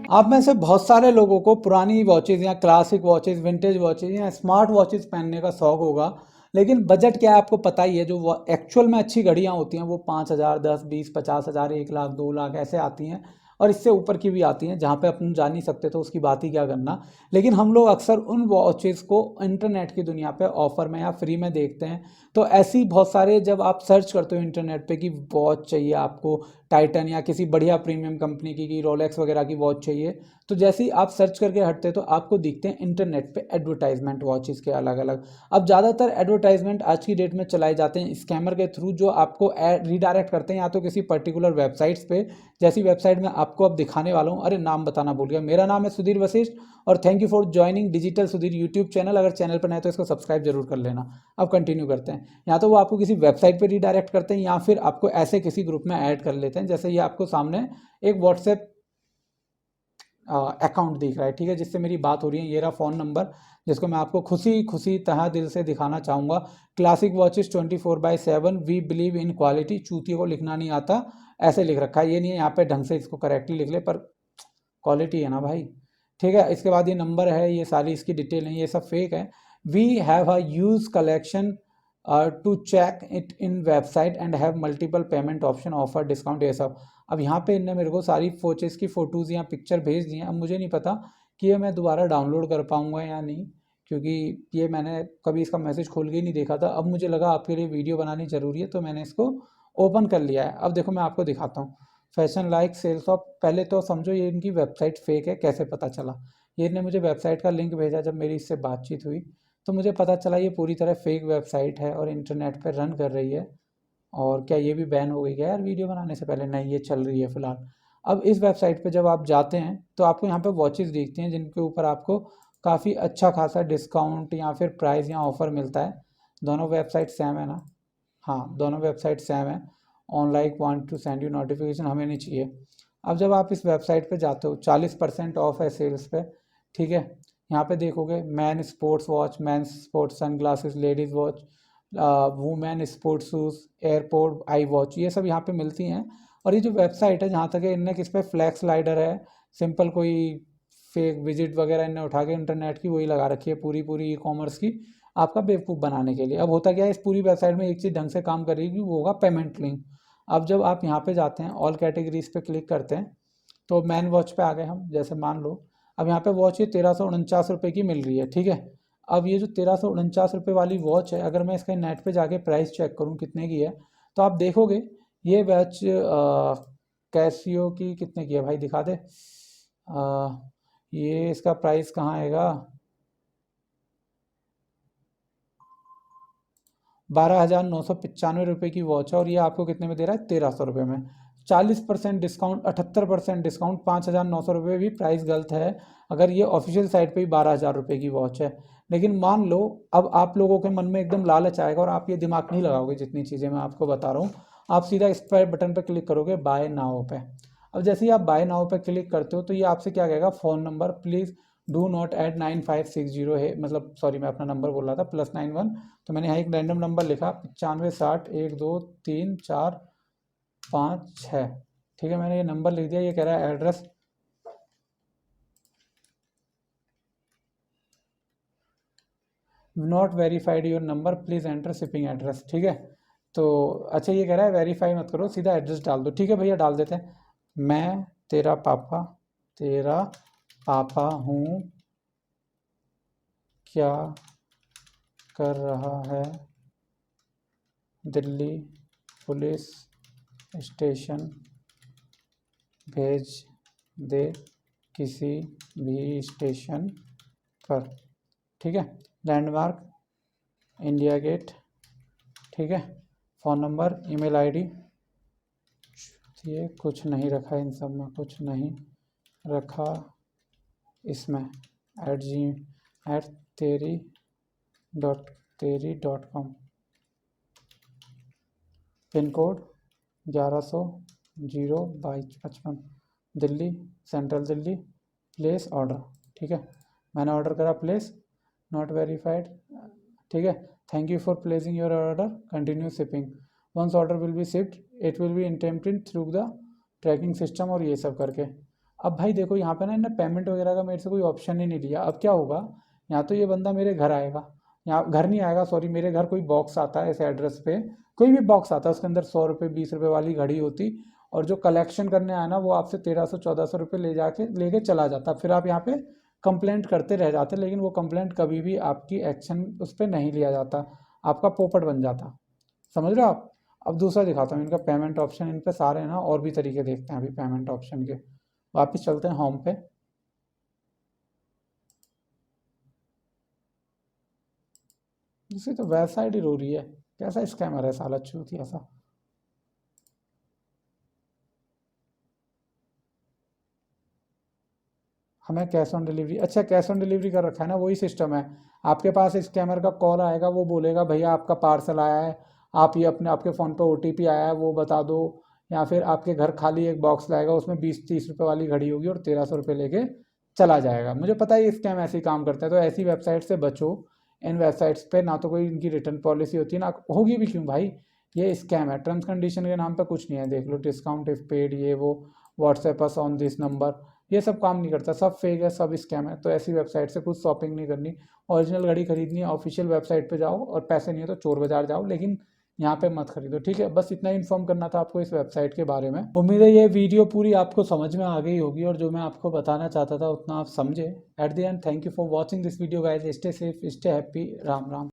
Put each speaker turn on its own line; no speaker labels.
आप में से बहुत सारे लोगों को पुरानी वॉचेज़ या क्लासिक वॉचेज़, विंटेज वॉचेज़ या स्मार्ट वॉचेज़ पहनने का शौक होगा। लेकिन बजट क्या है आपको पता ही है। जो वो एक्चुअल में अच्छी घड़ियाँ होती हैं वो 5,000, 10, 20, 50,000, 1 लाख, 2 लाख ऐसे आती हैं। और इससे ऊपर की भी आती हैं, जहाँ पे अपन जा नहीं सकते तो उसकी बात ही क्या करना। लेकिन हम लोग अक्सर उन वॉचेज़ को इंटरनेट की दुनिया पे ऑफर में या फ्री में देखते हैं। तो ऐसी बहुत सारे, जब आप सर्च करते हो इंटरनेट पे कि वॉच चाहिए आपको टाइटन या किसी बढ़िया प्रीमियम कंपनी की रोलेक्स वगैरह की वॉच चाहिए, तो जैसे ही आप सर्च करके हटते तो आपको दिखते हैं इंटरनेट पे एडवर्टाइजमेंट वॉचेस के अलग अलग। अब ज़्यादातर एडवर्टाइजमेंट आज की डेट में चलाए जाते हैं स्कैमर के थ्रू, जो आपको रिडायरेक्ट करते हैं या तो किसी पर्टिकुलर वेबसाइट्स पे। जैसी वेबसाइट में आपको अब दिखाने वाला हूँ, अरे नाम बताना भूल गया। मेरा नाम है सुधीर वशिष्ठ और thank you for joining digital Sudhir YouTube channel. अगर चैनल पर नए तो इसको सब्सक्राइब जरूर कर लेना। अब कंटिन्यू करते हैं। या तो वो आपको किसी वेबसाइट पे रिडायरेक्ट करते हैं या फिर आपको ऐसे किसी ग्रुप में ऐड कर लेते हैं। जैसे ये आपको सामने एक व्हाट्सएप अकाउंट दिख रहा है, ठीक है, जिससे मेरी बात हो रही है। ये रहा फ़ोन नंबर जिसको मैं आपको खुशी खुशी तहा दिल से दिखाना चाहूँगा। Classic watches 24/7, we believe in quality. चूतियों को लिखना नहीं आता, ऐसे लिख रखा है। ये नहीं है यहाँ पे ढंग से इसको करेक्टली लिख ले, पर क्वालिटी है ना भाई। ठीक है, इसके बाद ये नंबर है, ये सारी इसकी डिटेल है, ये सब फेक है। We have a use collection to check it in website and have multiple payment option offer discount, ये सब। अब यहाँ पे इनने मेरे को सारी वॉचेस की फ़ोटोज़ या पिक्चर भेज दी हैं। अब मुझे नहीं पता कि ये मैं दोबारा डाउनलोड कर पाऊँगा या नहीं, क्योंकि ये मैंने कभी इसका मैसेज खोल के ही नहीं देखा था। अब मुझे लगा आपके लिए वीडियो बनानी ज़रूरी है, तो मैंने इसको ओपन कर लिया है। अब देखो मैं आपको दिखाता हूँ। फैशन लाइक सेल्स ऑफ, पहले तो समझो ये इनकी वेबसाइट फेक है। कैसे पता चला? ये इन्होंने मुझे वेबसाइट का लिंक भेजा जब मेरी इससे बातचीत हुई, तो मुझे पता चला ये पूरी तरह फेक वेबसाइट है और इंटरनेट पर रन कर रही है। और क्या ये भी बैन हो गई क्या यार वीडियो बनाने से पहले? नहीं, ये चल रही है फिलहाल। अब इस वेबसाइट पे जब आप जाते हैं तो आपको यहाँ पे वॉचेस दिखती हैं जिनके ऊपर आपको काफ़ी अच्छा खासा डिस्काउंट या फिर प्राइस या ऑफर मिलता है। दोनों वेबसाइट सेम है ना? हाँ, दोनों वेबसाइट सेम है। On like want to send you notification, हमें नहीं चाहिए। अब जब आप इस वेबसाइट पे जाते हो, 40% ऑफ है सेल्स पे, ठीक है। यहाँ पे देखोगे man sports watch, man sports sunglasses, ladies watch, women sports shoes, airport I watch, ये सब यहाँ पे मिलती हैं। और ये जो वेबसाइट है, जहाँ तक है, इनने किस पे फ्लैक्स स्लाइडर है, सिंपल कोई फेक विजिट वगैरह इनने उठा के इंटरनेट की वही लगा रखी है, पूरी पूरी ई कॉमर्स की, आपका बेवकूफ़ बनाने के लिए। अब होता क्या है, इस पूरी वेबसाइट में एक चीज़ ढंग से काम करेगी, वो होगा पेमेंट लिंक। अब जब आप यहाँ पे जाते हैं, ऑल कैटेगरीज पे क्लिक करते हैं, तो मैन वॉच पे आ गए हम। जैसे मान लो अब यहाँ पे वॉच ये 1349 रुपये की मिल रही है, ठीक है। अब ये जो 1349 रुपये वाली वॉच है, अगर मैं इसका नेट पे जाके प्राइस चेक करूँ कितने की है, तो आप देखोगे ये वॉच कैसियो की कितने की है भाई, दिखा दे। ये इसका प्राइस कहाँ आएगा? 12,995 रुपये की वॉच है और ये आपको कितने में दे रहा है? 1,300 रुपये में। 40% डिस्काउंट, 78% डिस्काउंट, 5,900 रुपये भी प्राइस गलत है। अगर ये ऑफिशियल साइट पे ही 12,000 रुपये की वॉच है। लेकिन मान लो अब आप लोगों के मन में एकदम लालच आएगा और आप ये दिमाग नहीं लगाओगे जितनी चीज़ें मैं आपको बता रहा हूँ। आप सीधा इस पर बटन पर क्लिक करोगे, बाय नाउ पे। अब जैसे ही आप बाय नाउ पे क्लिक करते हो तो ये आपसे क्या कहेगा, phone number please do not add 9560 है, मतलब सॉरी मैं अपना नंबर बोल रहा था, +91। तो मैंने यहाँ एक रैंडम नंबर लिखा, 9560 123456। ठीक है, मैंने ये नंबर लिख दिया। ये कह रहा है address not verified your number please enter shipping address, ठीक है। तो अच्छा, ये कह रहा है वेरीफाई मत करो, सीधा एड्रेस डाल दो। ठीक है भैया, डाल देते हैं। मैं तेरा पापा, तेरा पापा हूँ, क्या कर रहा है? दिल्ली पुलिस स्टेशन भेज दे, किसी भी स्टेशन पर, ठीक है। लैंडमार्क इंडिया गेट, ठीक है। फ़ोन नंबर, ईमेल आईडी, ये कुछ नहीं रखा, इन सब में कुछ नहीं रखा, इसमें @ तेरी .com, pin code 1100 02255, Delhi, central Delhi, place order, ठीक है। मैंने ऑर्डर करा, प्लेस, नॉट वेरीफाइड, ठीक है। Thank you for placing your order, continue shipping, once order will be shipped it will be attempted through the tracking system, और ये सब करके। अब भाई देखो यहाँ पे ना इन्हें पेमेंट वगैरह का मेरे से कोई ऑप्शन ही नहीं लिया। अब क्या होगा, यहाँ तो ये बंदा मेरे घर आएगा, यहाँ घर नहीं आएगा सॉरी, मेरे घर कोई बॉक्स आता है ऐसे एड्रेस पे, कोई भी बॉक्स आता है उसके अंदर 100 रुपये 20 रुपये वाली घड़ी होती, और जो कलेक्शन करने आया ना वो आपसे 1300 1400 रुपये ले जाके लेके चला जाता। फिर आप यहाँ पे कंप्लेंट करते रह जाते, लेकिन वो कंप्लेंट कभी भी आपकी एक्शन उस पर नहीं लिया जाता, आपका पोपट बन जाता। समझ रहे हो आप। अब दूसरा दिखाता हूँ इनका पेमेंट ऑप्शन, इन पे सारे हैं ना और भी तरीके देखते हैं अभी पेमेंट ऑप्शन के। वापस चलते हैं होम पे। इसकी तो वेबसाइट ही रो रही है, कैसा स्कैमर है साला चूतिया सा। हमें कैश ऑन डिलीवरी, अच्छा कैश ऑन डिलीवरी कर रखा है ना, वही सिस्टम है। आपके पास स्कैमर का कॉल आएगा, वो बोलेगा भैया आपका पार्सल आया है, आप ये अपने आपके फ़ोन पे ओटीपी आया है वो बता दो, या फिर आपके घर खाली एक बॉक्स लाएगा उसमें 20 30 रुपये वाली घड़ी होगी और 1300 रुपये लेके चला जाएगा। मुझे पता है ये स्कैम ऐसे ही काम करता है, तो ऐसी वेबसाइट से बचो। इन वेबसाइट्स पे ना तो कोई इनकी रिटर्न पॉलिसी होती है, ना होगी भी क्यों भाई, ये स्कैम है। टर्म्स कंडीशन के नाम पे कुछ नहीं है, देख लो डिस्काउंट इफ पेड, ये वो, WhatsApp us on this number, ये सब काम नहीं करता, सब फेक है, सब स्कैम है। तो ऐसी वेबसाइट से कुछ शॉपिंग नहीं करनी। ओरिजिनल घड़ी खरीदनी है ऑफिशियल वेबसाइट पे जाओ, और पैसे नहीं है तो चोर बाजार जाओ, लेकिन यहाँ पे मत खरीदो, ठीक है। बस इतना ही इन्फॉर्म करना था आपको इस वेबसाइट के बारे में। उम्मीद है ये वीडियो पूरी आपको समझ में आ गई होगी, और जो मैं आपको बताना चाहता था उतना आप समझे। At the end thank you for watching this video guys, stay safe stay happy, Ram Ram.